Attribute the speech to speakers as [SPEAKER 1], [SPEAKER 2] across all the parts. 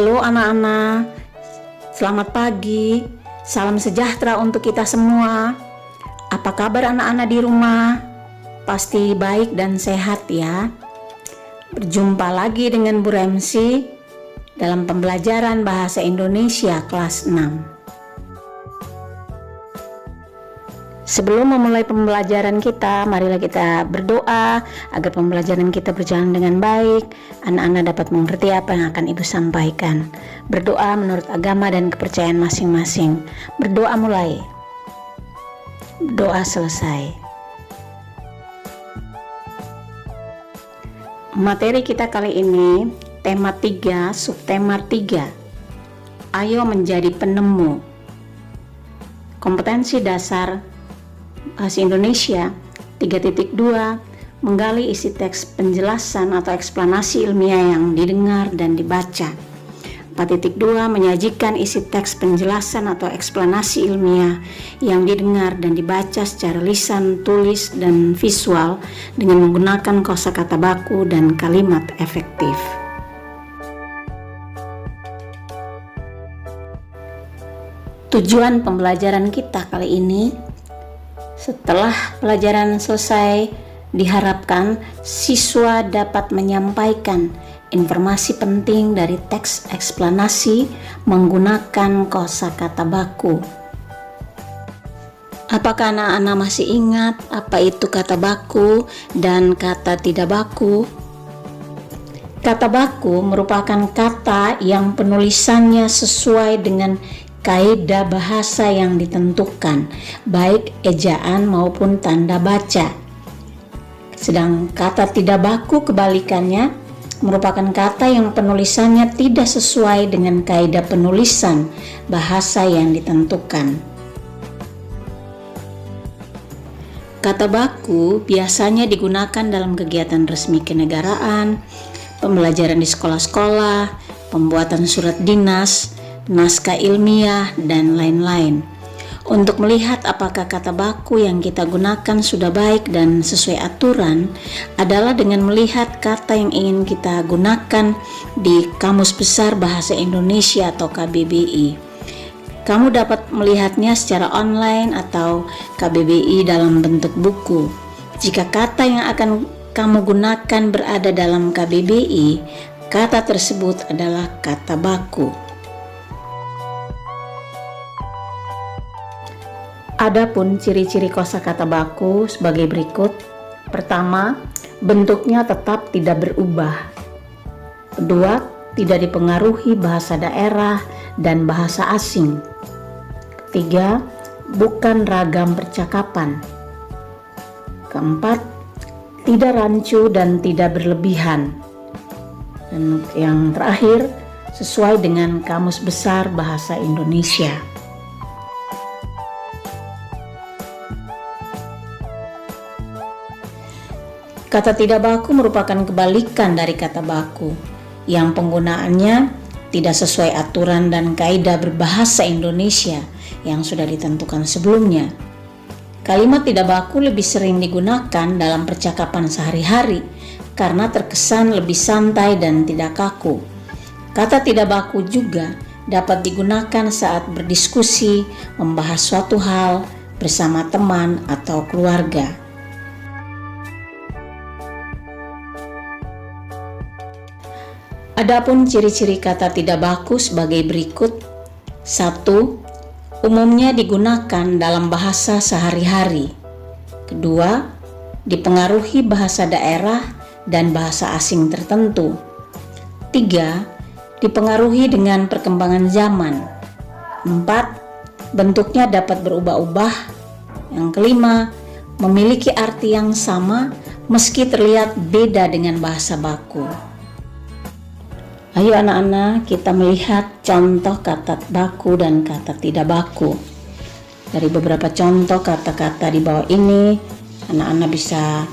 [SPEAKER 1] Halo anak-anak, selamat pagi, salam sejahtera untuk kita semua. Apa kabar anak-anak di rumah? Pasti baik dan sehat ya. Berjumpa lagi dengan Bu Remsi dalam pembelajaran Bahasa Indonesia kelas 6. Sebelum memulai pembelajaran kita, marilah kita berdoa agar pembelajaran kita berjalan dengan baik. Anak-anak dapat mengerti apa yang akan Ibu sampaikan. Berdoa menurut agama dan kepercayaan masing-masing. Berdoa mulai. Doa selesai. Materi kita kali ini, tema 3, subtema 3. Ayo menjadi penemu. Kompetensi dasar Bahasa Indonesia 3.2 menggali isi teks penjelasan atau eksplanasi ilmiah yang didengar dan dibaca. 4.2 menyajikan isi teks penjelasan atau eksplanasi ilmiah yang didengar dan dibaca secara lisan, tulis, dan visual dengan menggunakan kosakata baku dan kalimat efektif. Tujuan pembelajaran kita kali ini, setelah pelajaran selesai, diharapkan siswa dapat menyampaikan informasi penting dari teks eksplanasi menggunakan kosakata baku. Apakah anak-anak masih ingat apa itu kata baku dan kata tidak baku? Kata baku merupakan kata yang penulisannya sesuai dengan kaidah bahasa yang ditentukan, baik ejaan maupun tanda baca. Sedang kata tidak baku kebalikannya merupakan kata yang penulisannya tidak sesuai dengan kaidah penulisan bahasa yang ditentukan. Kata baku biasanya digunakan dalam kegiatan resmi kenegaraan, pembelajaran di sekolah-sekolah, pembuatan surat dinas, naskah ilmiah, dan lain-lain. Untuk melihat apakah kata baku yang kita gunakan sudah baik dan sesuai aturan adalah dengan melihat kata yang ingin kita gunakan di Kamus Besar Bahasa Indonesia atau KBBI. Kamu dapat melihatnya secara online atau KBBI dalam bentuk buku. Jika kata yang akan kamu gunakan berada dalam KBBI, kata tersebut adalah kata baku. Adapun ciri-ciri kosakata baku sebagai berikut. Pertama, bentuknya tetap tidak berubah. Kedua, tidak dipengaruhi bahasa daerah dan bahasa asing. Ketiga, bukan ragam percakapan. Keempat, tidak rancu dan tidak berlebihan. Dan yang terakhir, sesuai dengan Kamus Besar Bahasa Indonesia. Kata tidak baku merupakan kebalikan dari kata baku, yang penggunaannya tidak sesuai aturan dan kaidah berbahasa Indonesia yang sudah ditentukan sebelumnya. Kalimat tidak baku lebih sering digunakan dalam percakapan sehari-hari karena terkesan lebih santai dan tidak kaku. Kata tidak baku juga dapat digunakan saat berdiskusi, membahas suatu hal bersama teman atau keluarga. Adapun ciri-ciri kata tidak baku sebagai berikut. 1. Umumnya digunakan dalam bahasa sehari-hari. 2. Dipengaruhi bahasa daerah dan bahasa asing tertentu. 3. Dipengaruhi dengan perkembangan zaman. 4. Bentuknya dapat berubah-ubah. Yang kelima, memiliki arti yang sama meski terlihat beda dengan bahasa baku. Ayo anak-anak, kita melihat contoh kata baku dan kata tidak baku. Dari beberapa contoh kata-kata di bawah ini, anak-anak bisa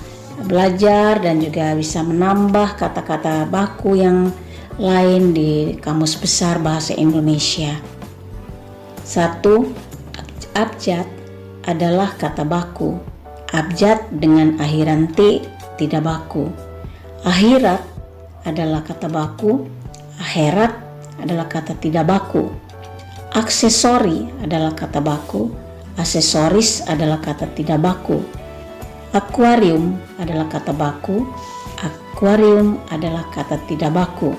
[SPEAKER 1] belajar dan juga bisa menambah kata-kata baku yang lain di Kamus Besar Bahasa Indonesia. 1. Abjad adalah kata baku. Abjad dengan akhiran T tidak baku. Akhirat adalah kata baku. Akhirat adalah kata tidak baku. Aksesori adalah kata baku. Aksesoris adalah kata tidak baku. Akuarium adalah kata baku. Akuarium adalah kata tidak baku.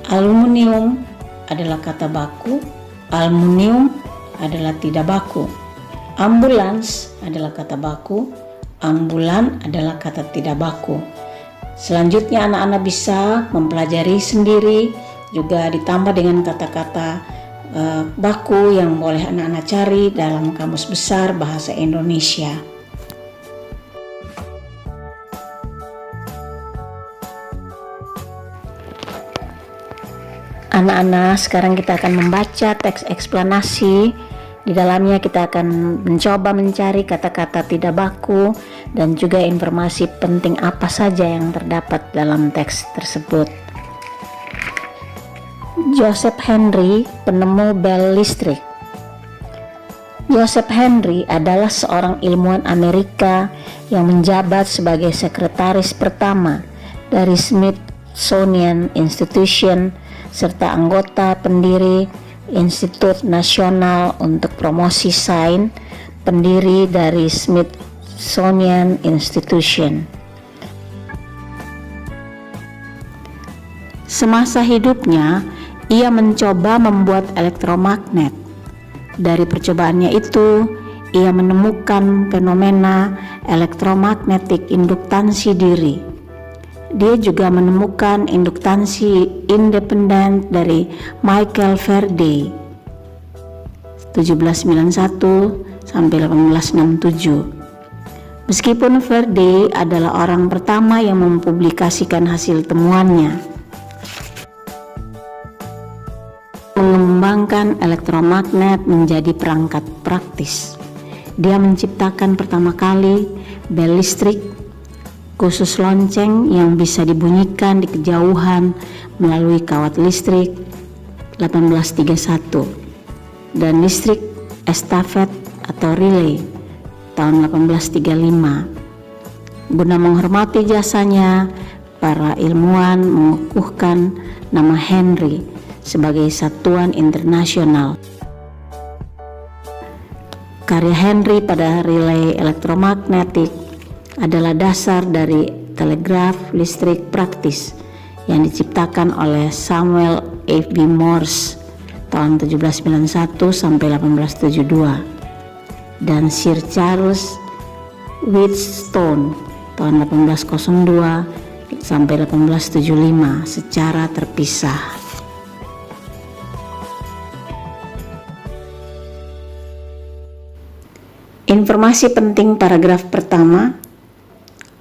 [SPEAKER 1] Aluminium adalah kata baku. Aluminium adalah tidak baku. Ambulans adalah kata baku. Ambulan adalah kata tidak baku. Selanjutnya anak-anak bisa mempelajari sendiri, juga ditambah dengan kata-kata baku yang boleh anak-anak cari dalam Kamus Besar Bahasa Indonesia. Anak-anak, sekarang kita akan membaca teks eksplanasi. Di dalamnya kita akan mencoba mencari kata-kata tidak baku dan juga informasi penting apa saja yang terdapat dalam teks tersebut. Joseph Henry, penemu bel listrik. Joseph Henry adalah seorang ilmuwan Amerika yang menjabat sebagai sekretaris pertama dari Smithsonian Institution serta anggota pendiri Institut Nasional untuk Promosi Sains, pendiri dari Smithsonian Institution. Semasa hidupnya, ia mencoba membuat elektromagnet. Dari percobaannya itu, ia menemukan fenomena elektromagnetik induktansi diri. Dia juga menemukan induktansi independen dari Michael Faraday 1791 sampai 1867. Meskipun Faraday adalah orang pertama yang mempublikasikan hasil temuannya, mengembangkan elektromagnet menjadi perangkat praktis. Dia menciptakan pertama kali bel listrik khusus lonceng yang bisa dibunyikan di kejauhan melalui kawat listrik 1831 dan listrik estafet atau relay tahun 1835. Guna menghormati jasanya, para ilmuwan mengukuhkan nama Henry sebagai satuan internasional. Karya Henry pada relay elektromagnetik adalah dasar dari telegraf listrik praktis yang diciptakan oleh Samuel F. B. Morse tahun 1791 sampai 1872 dan Sir Charles Wheatstone tahun 1802 sampai 1875 secara terpisah. Informasi penting paragraf pertama.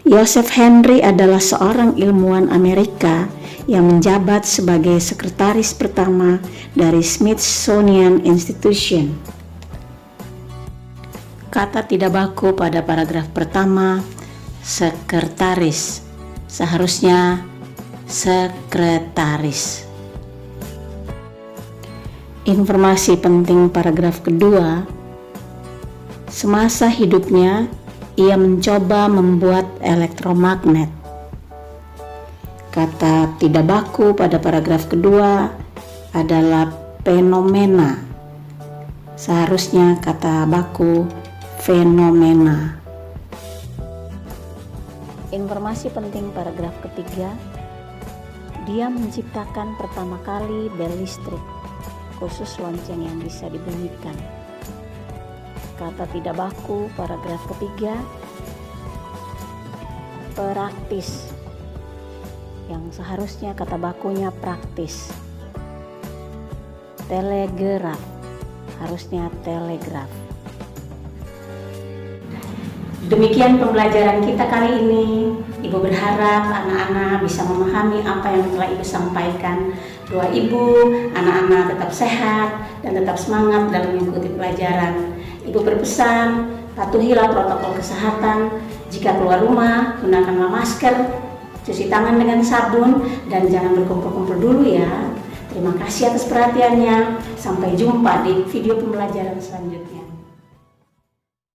[SPEAKER 1] Joseph Henry adalah seorang ilmuwan Amerika yang menjabat sebagai sekretaris pertama dari Smithsonian Institution. Kata tidak baku pada paragraf pertama, sekretaris, seharusnya sekretaris. Informasi penting paragraf kedua. Semasa hidupnya, ia mencoba membuat elektromagnet. Kata tidak baku pada paragraf kedua adalah fenomena. Seharusnya kata baku fenomena. Informasi penting paragraf ketiga. Dia menciptakan pertama kali bel listrik, khusus lonceng yang bisa dibunyikan. Kata tidak baku paragraf ketiga, praktis, yang seharusnya kata bakunya praktis. Telegraf, harusnya telegraf. Demikian pembelajaran kita kali ini. Ibu berharap anak-anak bisa memahami apa yang telah Ibu sampaikan. Doa Ibu, anak-anak tetap sehat dan tetap semangat dalam mengikuti pelajaran. Ibu berpesan, patuhilah protokol kesehatan. Jika keluar rumah, gunakanlah masker, cuci tangan dengan sabun, dan jangan berkumpul-kumpul dulu ya. Terima kasih atas perhatiannya. Sampai jumpa di video pembelajaran selanjutnya.